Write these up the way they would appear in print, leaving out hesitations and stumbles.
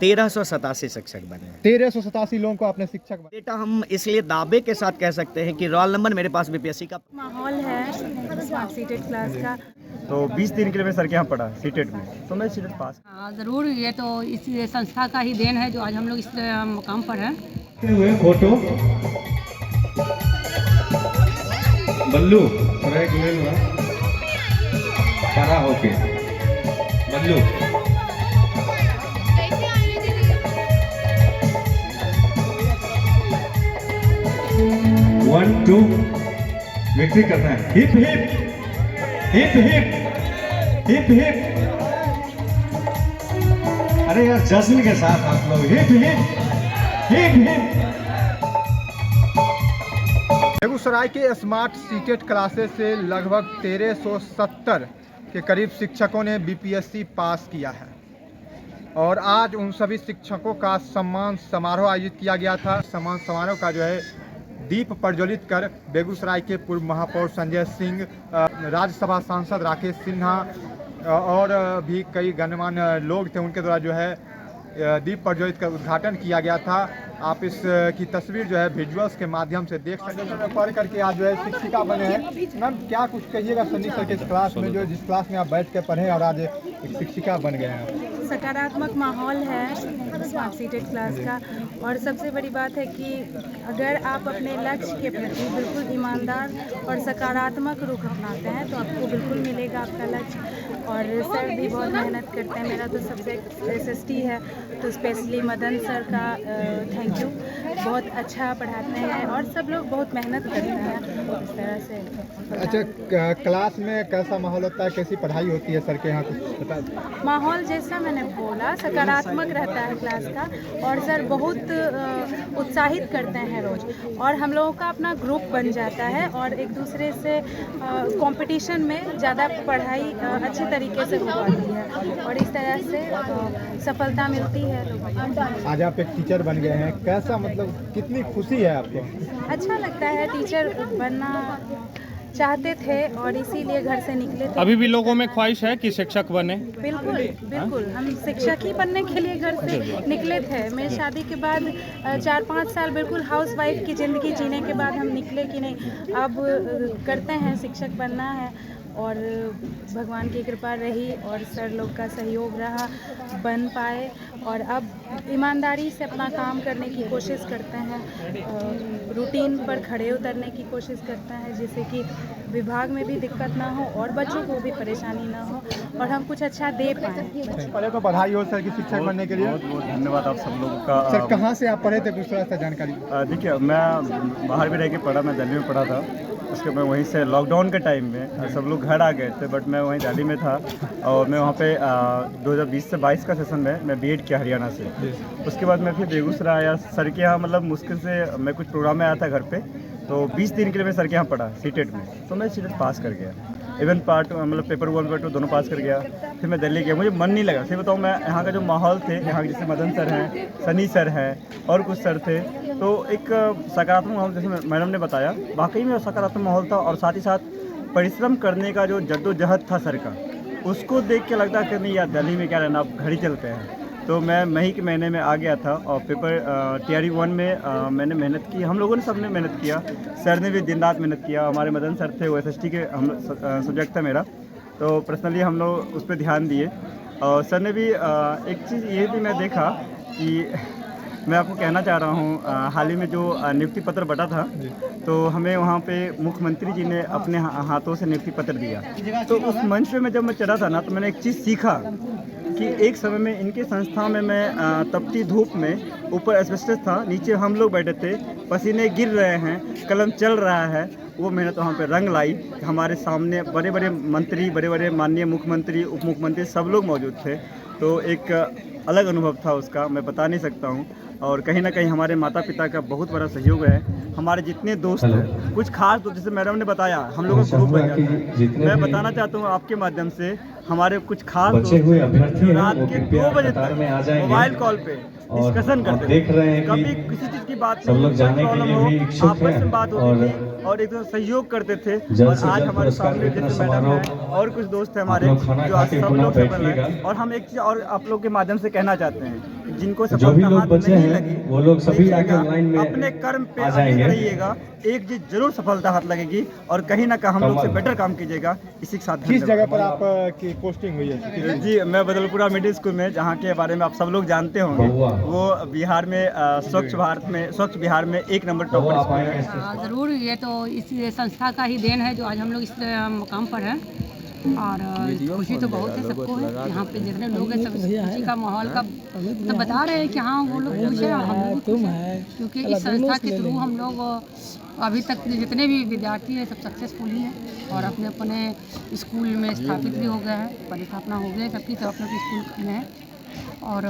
1387 शिक्षक बने हैं। 1387 लोगों को आपने शिक्षक बना। बेटा हम इसलिए दावे के साथ कह सकते हैं कि रोल नंबर मेरे पास बीपीएससी का माहौल है स्मार्ट सीटेड क्लास का। तो 20 दिन के लिए मैं सर के यहाँ पढ़ा सीटेट में, तो मैं सीटेट पास। हाँ ज़रूर, ये तो इस संस्था का ही देन है जो आज हम लोग इस मुकाम पर हैं। फोटो बल्लू थोड़ा एक ले लो खड़ा होके बल्लू। वन टू विक्ट्री करना है। Hip hip hip hip hip hip. अरे यार जश्न के साथ आप लोग hip hip hip hip. Begusarai के स्मार्ट सीटेड क्लासेस से लगभग 1370 के करीब शिक्षकों ने बीपीएससी पास किया है और आज उन सभी शिक्षकों का सम्मान समारोह आयोजित किया गया था। सम्मान समारोह का जो है दीप प्रज्वलित कर बेगूसराय के पूर्व महापौर संजय सिंह, राज्यसभा सांसद राकेश सिन्हा और भी कई गणमान्य लोग थे, उनके द्वारा जो है दीप प्रज्वलित कर उद्घाटन किया गया था। आप इस की तस्वीर जो है विजुअल्स के माध्यम से देख सकते हैं। पढ़ करके आज जो है शिक्षिका बने हैं। मैम क्या कुछ कहिएगा सनी सर के इस क्लास में, जो जिस क्लास में आप बैठ के पढ़े और आज एक शिक्षिका बन गए हैं? सकारात्मक माहौल है स्मार्ट सीटेड क्लास का, और सबसे बड़ी बात है कि अगर आप अपने लक्ष्य के प्रति बिल्कुल ईमानदार और सकारात्मक रुख अपनाते हैं तो आपको बिल्कुल मिलेगा आपका लक्ष्य। और सर भी बहुत मेहनत करते हैं। मेरा तो सब्जेक्ट एसएसटी है, तो स्पेशली मदन सर का थैंक यू, बहुत अच्छा पढ़ाते हैं और सब लोग बहुत मेहनत करते हैं इस तरह से। अच्छा, क्लास में कैसा माहौल होता है, कैसी पढ़ाई होती है सर के यहाँ, कुछ बता दें? माहौल जैसा मैंने बोला सकारात्मक रहता है क्लास का, और सर बहुत उत्साहित करते हैं रोज़, और हम लोगों का अपना ग्रुप बन जाता है और एक दूसरे से कंपटीशन में ज़्यादा पढ़ाई अच्छे तरीके से हो पाती है और इस तरह से सफलता मिलती है लोगों को। आज आप एक टीचर बन गए हैं, कैसा मतलब कितनी खुशी है आपको? अच्छा लगता है, टीचर बनना चाहते थे और इसीलिए घर से निकले थे। अभी भी लोगों में ख्वाहिश है कि शिक्षक बने? बिल्कुल बिल्कुल, हम शिक्षक ही बनने के लिए घर से निकले थे। मेरी शादी के बाद 4-5 साल बिल्कुल हाउसवाइफ की ज़िंदगी जीने के बाद हम निकले कि नहीं अब करते हैं, शिक्षक बनना है, और भगवान की कृपा रही और सर लोग का सहयोग रहा, बन पाए, और अब ईमानदारी से अपना काम करने की कोशिश करते हैं, रूटीन पर खड़े उतरने की कोशिश करते हैं जिससे कि विभाग में भी दिक्कत ना हो और बच्चों को भी परेशानी ना हो और हम कुछ अच्छा दे पाएँ। पहले तो बधाई हो सर की शिक्षक बनने के लिए। बहुत बहुत धन्यवाद आप सब लोगों का। सर कहाँ से आप पढ़े थे, कुछ थोड़ा सा जानकारी? देखिए मैं बाहर भी रह के पढ़ा, मैं दिल्ली में पढ़ा था। उसके मैं वहीं से लॉकडाउन के टाइम में सब लोग घर आ गए थे, बट मैं वहीं दिल्ली में था और मैं वहाँ पे 2020 से 22 का सेशन में मैं बीएड किया हरियाणा से। उसके बाद मैं फिर बेगूसराय आया सर के यहाँ, मतलब मुश्किल से मैं कुछ प्रोग्राम में आया था घर पे, तो 20 दिन के लिए मैं सर के यहाँ पढ़ा सीटेट में, तो मैं सीटेट पास कर गया। इवन पार्ट मतलब पेपर 1 पेपर 2 दोनों पास कर गया। फिर मैं दिल्ली गया, मुझे मन नहीं लगा। फिर बताऊँ मैं यहाँ का जो माहौल थे, यहाँ के जैसे मदन सर हैं, सनी सर हैं और कुछ सर थे, तो एक सकारात्मक माहौल जैसे मैडम ने बताया, वाकई में सकारात्मक माहौल था। और साथ ही साथ परिश्रम करने का जो जद्दोजहद था सर का, उसको देख के लगता कि नहीं यार दिल्ली में क्या रहना, आप घर ही चलते हैं। तो मैं मई के महीने में आ गया था और पेपर TRE 1 में मैंने मेहनत की, हम लोगों ने सबने मेहनत किया, सर ने भी दिन रात मेहनत किया। हमारे मदन सर थे, वो SST के हम सब्जेक्ट था मेरा, तो पर्सनली हम लोग उस पर ध्यान दिए। और सर ने भी एक चीज़ ये भी मैं देखा कि मैं आपको कहना चाह रहा हूँ, हाल ही में जो नियुक्ति पत्र बटा था, तो हमें वहाँ पे मुख्यमंत्री जी ने अपने हाथों से नियुक्ति पत्र दिया। तो उस मंच पे मैं जब मैं चढ़ा था ना, तो मैंने एक चीज़ सीखा कि एक समय में इनके संस्था में मैं तपती धूप में, ऊपर एस्बेस्टस था, नीचे हम लोग बैठे थे, पसीने गिर रहे हैं, कलम चल रहा है, वो मेहनत वहाँ पे रंग लाई। हमारे सामने बड़े बड़े मंत्री, बड़े बड़े माननीय मुख्यमंत्री, उप मुख्यमंत्री सब लोग मौजूद थे, तो एक अलग अनुभव था उसका, मैं बता नहीं सकता हूँ। और कहीं ना कहीं हमारे माता पिता का बहुत बड़ा सहयोग है। हमारे जितने दोस्त हैं, कुछ खास दोस्त, जैसे मैडम ने बताया, हम लोग का ग्रुप बन जाता है। मैं बताना चाहता हूँ आपके माध्यम से, हमारे कुछ खास दोस्त हैं, रात के 2 बजे तक मोबाइल कॉल पे डिस्कशन करते हैं। कभी किसी चीज़ की बात नहीं, प्रॉब्लम हो आपस में बात होती थी और एक दूसरे सहयोग करते थे। जल्द और से आज जल्द हमारे पुरस्कार सामने वितरण जैसे मैडम समारोह हैं और कुछ दोस्त हैं हमारे आप लोग खाना जो खा आज के सब पुनः लोग सफल हैं। बैठिएगा। और हम एक चीज़ और आप लोग के माध्यम से कहना चाहते हैं, जिनको जो भी सफलता लोग हाथ बचे नहीं हैं लगी, वो लोग सभी देखिएगा, आके लाइन में अपने कर्म पे आ अडिग जाएंगे। रहिएगा, एक चीज जरूर सफलता हाथ लगेगी और कहीं ना कहीं हम लोग से कमल। बेटर काम कीजिएगा। इसी के साथ किस धन्यवाद। जगह पर आप की पोस्टिंग हुई है? जी, मैं बदलपुरा मिडिल स्कूल में, जहाँ के बारे में आप सब लोग जानते होंगे, बउआ। वो बिहार में स्वच्छ बिहार में 1 नंबर टॉपर आप स्कूल आएंगे है। ज़रूर, ये तो इस संस्था का ही देन है जो आज हम लोग इस मुकाम पर हैं। और खुशी तो बहुत है सबको है, यहाँ पे जितने लोग हैं सब खुशी का माहौल का तो बता रहे हैं कि हाँ वो लोग खुश हैं और हम लोग भी खुश हैं, क्योंकि इस संस्था के थ्रू हम लोग अभी तक जितने भी विद्यार्थी हैं सब सक्सेसफुल ही हैं और अपने अपने स्कूल में स्थापित भी हो गए हैं, परिस्थापना हो गई सबकी, तो अपने स्कूल खुले हैं। और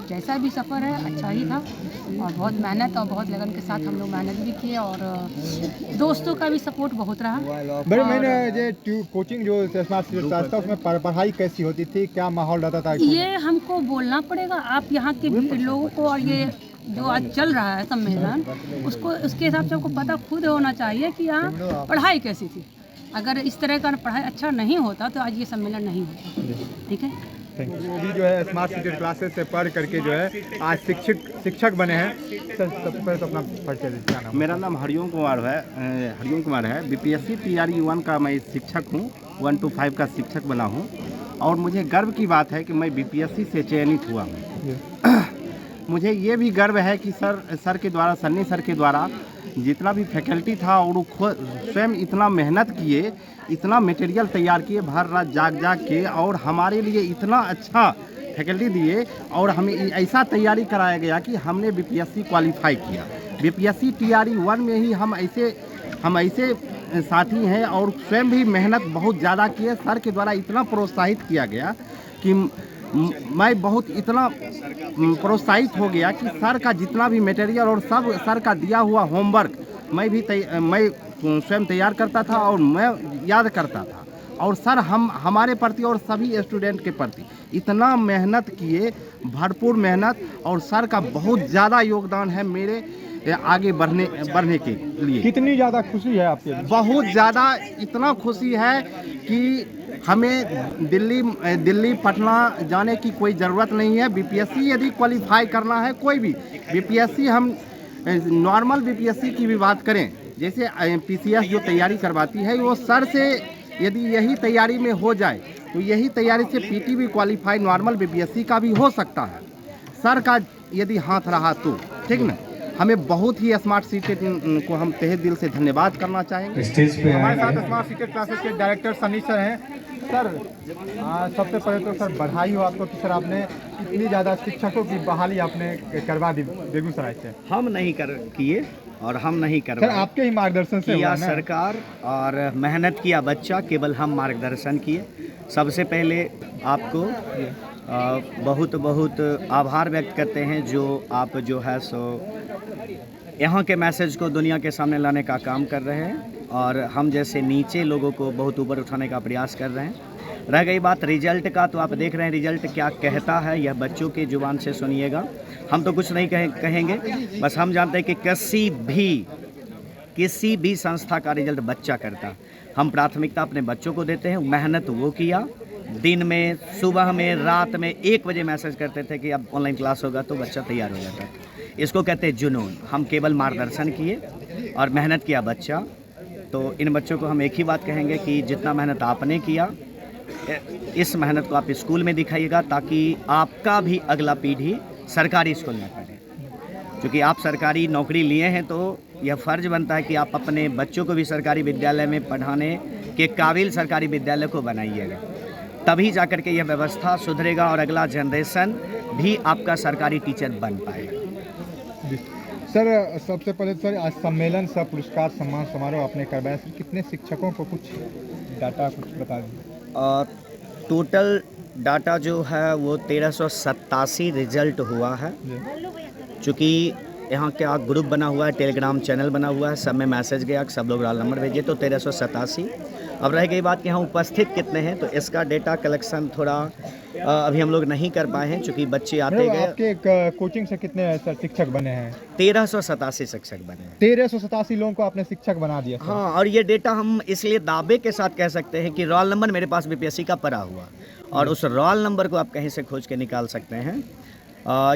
जैसा भी सफ़र है अच्छा ही था और बहुत मेहनत और बहुत लगन के साथ हम लोग मेहनत भी किए और दोस्तों का भी सपोर्ट बहुत रहा। बड़े मैंने जो कोचिंग जो स्मार्ट सिटी क्लास था उसमें पढ़ाई कैसी होती थी, क्या माहौल रहता था? ये हमको बोलना पड़ेगा, आप यहाँ के लोगों को, और ये जो आज चल रहा है सम्मेलन उसको उसके हिसाब से आपको पता खुद होना चाहिए कि यहाँ पढ़ाई कैसी थी। अगर इस तरह का पढ़ाई अच्छा नहीं होता तो आज ये सम्मेलन नहीं होता। ठीक है, वो भी जो है स्मार्ट सिटी क्लासेस से पढ़ करके जो है आज शिक्षक बने हैं। सबसे पहले तो अपना परिचय दीजिए। क्या नाम? मेरा नाम हरिओम कुमार है। बीपीएससी TRE 1 का मैं शिक्षक हूँ, 1 to 5 का शिक्षक बना हूँ और मुझे गर्व की बात है कि मैं बीपीएससी से चयनित हुआ हूँ। मुझे ये भी गर्व है कि सन्नी सर के द्वारा जितना भी फैकल्टी था और वो स्वयं इतना मेहनत किए, इतना मटेरियल तैयार किए भर रात जाग के, और हमारे लिए इतना अच्छा फैकल्टी दिए और हमें ऐसा तैयारी कराया गया कि हमने बीपीएससी क्वालिफाई किया। बीपीएससी TRE 1 में ही हम ऐसे साथी हैं और स्वयं भी मेहनत बहुत ज़्यादा किए। सर के द्वारा इतना प्रोत्साहित किया गया कि मैं बहुत इतना प्रोत्साहित हो गया कि सर का जितना भी मटेरियल और सब सर का दिया हुआ होमवर्क मैं स्वयं तैयार करता था और मैं याद करता था। और सर हमारे प्रति और सभी स्टूडेंट के प्रति इतना मेहनत किए, भरपूर मेहनत, और सर का बहुत ज़्यादा योगदान है मेरे आगे बढ़ने के लिए। कितनी ज़्यादा खुशी है आपके लिए? बहुत ज़्यादा, इतना खुशी है कि हमें दिल्ली पटना जाने की कोई ज़रूरत नहीं है। बीपीएससी यदि क्वालिफाई करना है, कोई भी बीपीएससी, हम नॉर्मल बीपीएससी की भी बात करें, जैसे PCS जो तैयारी करवाती है, वो सर से यदि यही तैयारी में हो जाए तो यही तैयारी से PT भी क्वालिफाई नॉर्मल बीपीएससी का भी हो सकता है, सर का यदि हाथ रहा तो। ठीक ना, हमें बहुत ही स्मार्ट सिटी को हम तहे दिल से धन्यवाद करना चाहेंगे। स्टेज पे हमारे आए साथ स्मार्ट सिटी क्लासेस के डायरेक्टर सनी सर हैं। सर सबसे पहले तो सर बधाई हो आपको कि सर आपने इतनी ज़्यादा शिक्षकों की बहाली आपने करवा दी बेगूसराय से। हम नहीं किए और हम नहीं सर करवाए, आपके ही मार्गदर्शन से किया हुआ ना? सरकार और मेहनत किया बच्चा, केवल हम मार्गदर्शन किए। सबसे पहले आपको बहुत बहुत आभार व्यक्त करते हैं जो आप जो है सो यहाँ के मैसेज को दुनिया के सामने लाने का काम कर रहे हैं और हम जैसे नीचे लोगों को बहुत ऊपर उठाने का प्रयास कर रहे हैं। रह गई बात रिजल्ट का, तो आप देख रहे हैं रिजल्ट क्या कहता है, यह बच्चों की जुबान से सुनिएगा। हम तो कुछ नहीं कहेंगे, बस हम जानते हैं कि किसी भी संस्था का रिजल्ट बच्चा करता। हम प्राथमिकता अपने बच्चों को देते हैं। मेहनत वो किया, दिन में, सुबह में, रात में 1 बजे मैसेज करते थे कि अब ऑनलाइन क्लास होगा, तो बच्चा तैयार हो जाता है। इसको कहते हैं जुनून। हम केवल मार्गदर्शन किए और मेहनत किया बच्चा। तो इन बच्चों को हम एक ही बात कहेंगे कि जितना मेहनत आपने किया, इस मेहनत को आप स्कूल में दिखाइएगा, ताकि आपका भी अगला पीढ़ी सरकारी स्कूल में पढ़े। क्योंकि आप सरकारी नौकरी लिए हैं तो यह फ़र्ज बनता है कि आप अपने बच्चों को भी सरकारी विद्यालय में पढ़ाने के काबिल सरकारी विद्यालय को बनाइएगा। तभी जाकर के यह व्यवस्था सुधरेगा और अगला जनरेशन भी आपका सरकारी टीचर बन पाएगा। सर सबसे पहले सर आज सम्मेलन सा पुरस्कार सम्मान समारोह आपने करवाया, सर कितने शिक्षकों को कुछ डाटा कुछ बता दीजिए। टोटल डाटा जो है वो 1387 रिजल्ट हुआ है। चूँकि यहाँ क्या ग्रुप बना हुआ है, टेलीग्राम चैनल बना हुआ है, सब में मैसेज गया, सब लोग रोल नंबर भेजे, तो 1387 अब रह गई बात कि यहाँ उपस्थित कितने हैं, तो इसका डेटा कलेक्शन थोड़ा अभी हम लोग नहीं कर पाए हैं, चूँकि बच्चे आते गए। आपके कोचिंग से कितने सर शिक्षक बने हैं? 1387 शिक्षक बने हैं। 1387 लोगों को आपने शिक्षक बना दिया सर। हाँ, और ये डेटा हम इसलिए दावे के साथ कह सकते हैं कि रोल नंबर मेरे पास बीपीएससी का पड़ा हुआ, और उस रोल नंबर को आप कहीं से खोज के निकाल सकते हैं।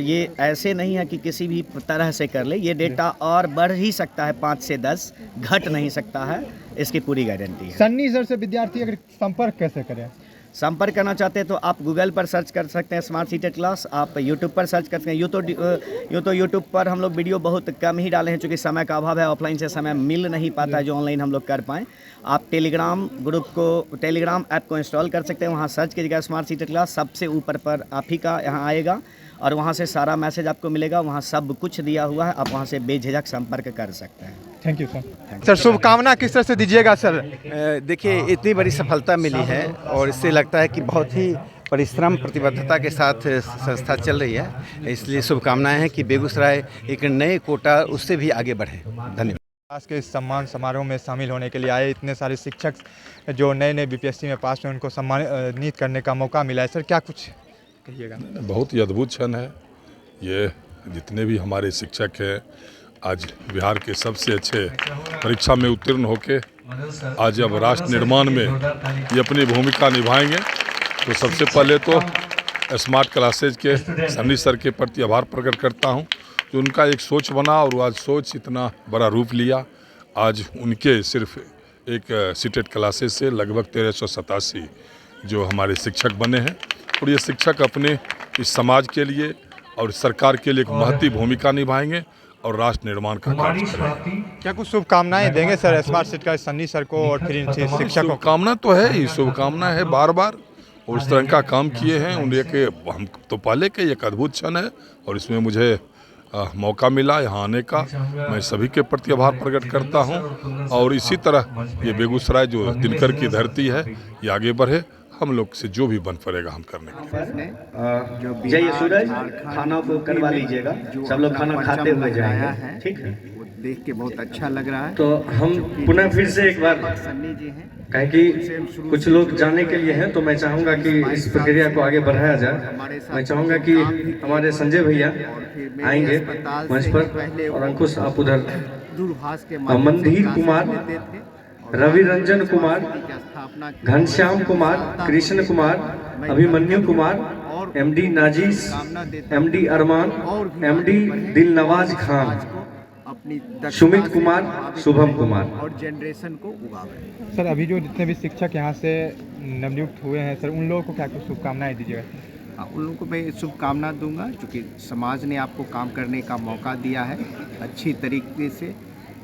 ये ऐसे नहीं है कि किसी भी तरह से कर ले, ये डेटा और बढ़ ही सकता है, 5 से 10 घट नहीं सकता है, इसकी पूरी गारंटी है। सन्नी सर से विद्यार्थी अगर संपर्क कैसे करें? संपर्क करना चाहते हैं तो आप गूगल पर सर्च कर सकते हैं स्मार्ट सीटेट क्लास, आप यूट्यूब पर सर्च कर सकते हैं। यूँ तो यूट्यूब पर हम लोग वीडियो बहुत कम ही डाले हैं, चूँकि समय का अभाव है, ऑफलाइन से समय मिल नहीं पाता है जो ऑनलाइन हम लोग कर पाएँ। आप टेलीग्राम ऐप को इंस्टॉल कर सकते हैं, वहाँ सर्च कीजिएगा स्मार्ट सीटेट क्लास, सबसे ऊपर पर आप ही का यहाँ आएगा और वहाँ से सारा मैसेज आपको मिलेगा, वहाँ सब कुछ दिया हुआ है, आप वहाँ से बेझिझक संपर्क कर सकते हैं। Thank you sir. सर शुभकामना किस तरह से दीजिएगा सर? देखिए, इतनी बड़ी सफलता मिली है और इससे लगता है कि बहुत ही परिश्रम प्रतिबद्धता के साथ संस्था चल रही है, इसलिए शुभकामनाएं हैं कि बेगूसराय एक नए कोटा उससे भी आगे बढ़े। धन्यवाद। आज के इस सम्मान समारोह में शामिल होने के लिए आए इतने सारे शिक्षक जो नए बीपीएससी में पास हुए, उनको सम्मानित करने का मौका मिला है, सर क्या कुछ कहिएगा? बहुत ही अद्भुत क्षण है ये। जितने भी हमारे शिक्षक हैं आज बिहार के सबसे अच्छे परीक्षा में उत्तीर्ण होके आज जब राष्ट्र निर्माण में ये अपनी भूमिका निभाएंगे, तो सबसे पहले तो स्मार्ट क्लासेज के सन्नी सर के प्रति आभार प्रकट करता हूं, जो उनका एक सोच बना और आज सोच इतना बड़ा रूप लिया। आज उनके सिर्फ एक सीटेट क्लासेज से लगभग 1387 जो हमारे शिक्षक बने हैं, और ये शिक्षक अपने इस समाज के लिए और सरकार के लिए एक महत्वपूर्ण भूमिका निभाएंगे और राष्ट्र निर्माण का कार्य करेंगे। क्या कुछ शुभकामनाएं देंगे सर स्मार्ट सीट का सन्नी सर को और फिर इन शिक्षकों? शुभकामना तो है ही, शुभकामना है बार बार, और इस तरह का काम किए हैं उनके। हम तो पहले के एक अद्भुत क्षण है और इसमें मुझे मौका मिला यहाँ आने का, मैं सभी के प्रति आभार प्रकट करता हूँ। और इसी तरह ये बेगूसराय जो दिनकर की धरती है, ये आगे बढ़े, हम लोग से जो भी बन पड़ेगा हम करने के। जय सूरज, खाना को करवा लीजिएगा, सब लोग खाना खाते हुए जाएंगे, ठीक है? देख के बहुत अच्छा लग रहा है। तो हम पुनः फिर से एक बार सन्नी जी हैं, कहें कि कुछ लोग जाने के लिए हैं, तो मैं चाहूँगा कि इस प्रक्रिया को आगे बढ़ाया जाए। मैं चाहूँगा कि हमारे संजय भैया आएंगे मंच पर, और अंकुश आप उधर, दूरभाष के मंदिर कुमार, रवि रंजन कुमार, घनश्याम कुमार, कृष्ण कुमार, अभिमन्यु कुमार, एमडी नाजीस, एमडी अरमान, एमडी दिलनवाज खान, सुमित कुमार, शुभम कुमार और जनरेशन को उगावे। सर अभी जो जितने भी शिक्षक यहाँ से नवनियुक्त हुए हैं सर, उन लोगों को क्या कुछ शुभकामनाएं दीजिएगा? उन लोगों को मैं शुभकामना दूंगा, क्योंकि समाज ने आपको काम करने का मौका दिया है अच्छी तरीके से,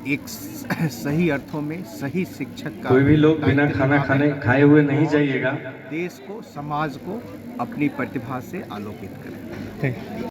एक सही अर्थों में सही शिक्षक का। कोई भी लोग बिना खाना खाए हुए नहीं जाइएगा। देश को, समाज को अपनी प्रतिभा से आलोकित करें। Thank you.